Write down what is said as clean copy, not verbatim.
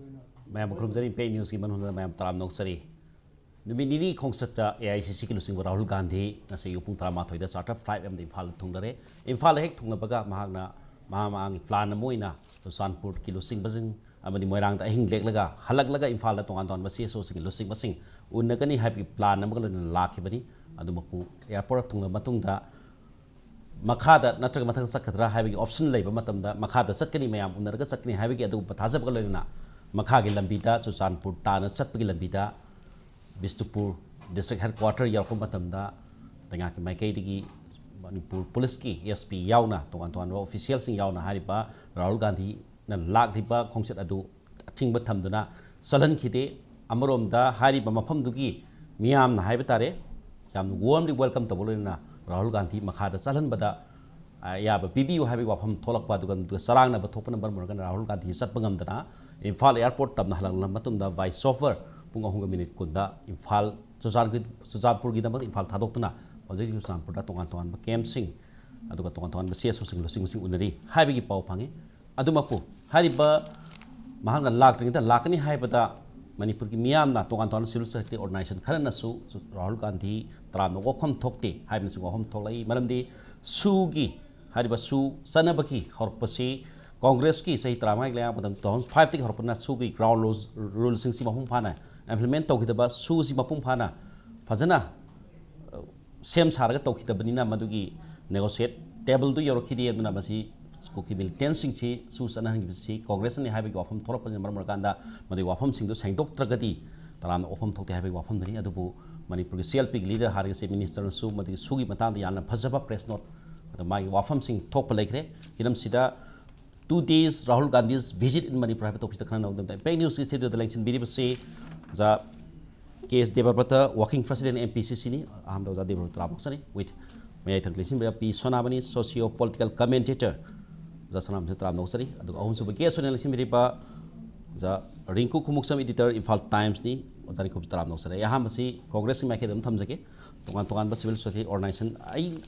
ma'am खुमजरी पे news की मनहुन ma'am तराम Nausari नुमिनी खोंसता AICC की लुसिंग राहुल गांधी नसे युपुंग तरामाथोइदा चार्टर फ्लाइट एम इम्फाल थुंगदरे इम्फाल हेक थुंगबगा महागना महामांग प्लान मोइना तो सानपुर की लुसिंग बजिंग अमदी मोइरांग दा हिंग लेकलगा हलकलगा इम्फाल दा तोंगान तोन बसी सो सिंग लुसिंग बसिंग उन्नगनी हाबी प्लान नमगल लाखिबनी अदुमपु एयरपोर्ट थुंगला मतुंगदा मखादा नत्रग मथक सकदरा हाबी ऑप्शन लेबा मतमदा मखादा सकनी मयाम उनरगा सकनी हाबी अदु थाजबगल लेना मखागी लंबीदा चुचानपुर ताना चटपगी लंबीदा बिष्णुपुर डिस्ट्रिक्ट हेडक्वार्टर यावको मतमदा तंगा की माइकैदगी मणिपुर पुलिस की एसपी यावना तोंगान तोंगान ऑफिशियल सिंग यावना हारिबा राहुल गांधी न लाखलिबा खोंसेट अदु अथिंग थमदुना सलहनखिदे अमरोमदा हारिबा मफमदुगी मियामना हाइबा तारे याम वार्मली वेलकम तबोलना राहुल गांधी मखादा चलहनबदा याब पीबीयू हाबी वाफम थोलकपा दुगन सरांगना बथोप नंबर मरगन राहुल गांधी चटपंगमदना इम्फाल एयरपोर्ट तबना हलंगला मतुंदा बाय सोफर पुंग अहुंगा मिनिट कुंदा इम्फाल चुचानपुर की दमक इम्फाल थादोक्तना हजि चुचानपुर दा तोंगान तोंगान कैम्प सिंग अदुगा तोंगान तोंगान सीएसओ सिंग लुसिंग सिंग उनरी हाबी की पाव फांगे अदुमपु हारिबा महांगना लाक्तरिंदा लाकनी हाइबदा मणिपुर की मियामना तोंगान तोंगान सिविल सोसाइटी ऑर्गेनाइजेशन खरनसु राहुल गांधी तराम वखम थोक्ते हाइबनसु वखम थोलाई मरमदी सुगी हारिबा सु सनबकी हरपसी कांग्रेस की सही तरामाई लेया मदम 2005 तक हरपना सुगी ग्राउंड रूल सिंग सी मफुम फाना इम्प्लीमेंट तौखिदबा सु सी मफुम फाना फजना सेम सारगा तौखिदबनिना मदुगी नेगोशिएट टेबल दु यौरखिदि अदुना मसी स्कूकी मिलिटेंट सिंग सी सु सनहंगिबसी कांग्रेस ने हाइबी वाफम थोरपन मरमरकांदा मदि वाफम सिंग दु सेंदोक्त्रगदी तराम ओफम थोक्ते हाइबी वाफम दनि अदुबु मणिपुर की CLP की लीडर हारिसे मिनिस्टर सु मदि सुगी मतांदा याना फजबा प्रेस नोट अद मागी वाफम सिंग थोप लेखरे हिरम सिदा 2 days Rahul Gandhi's visit in Manipur have to khana nawdam pay news ki studio the election biri se za case Debabrata working president MPCC ni aham da Debabrata Ramoksani with may I thank listen P Sonabani socio political commentator za sanam se Tram Nosari adu ahum su case on election biri pa za Rinku Kumuksam editor Imphal Times ni ozani khub Tram Nosari aham si Congress ma ke dam thamjake tongan tongan ba civil society organization ai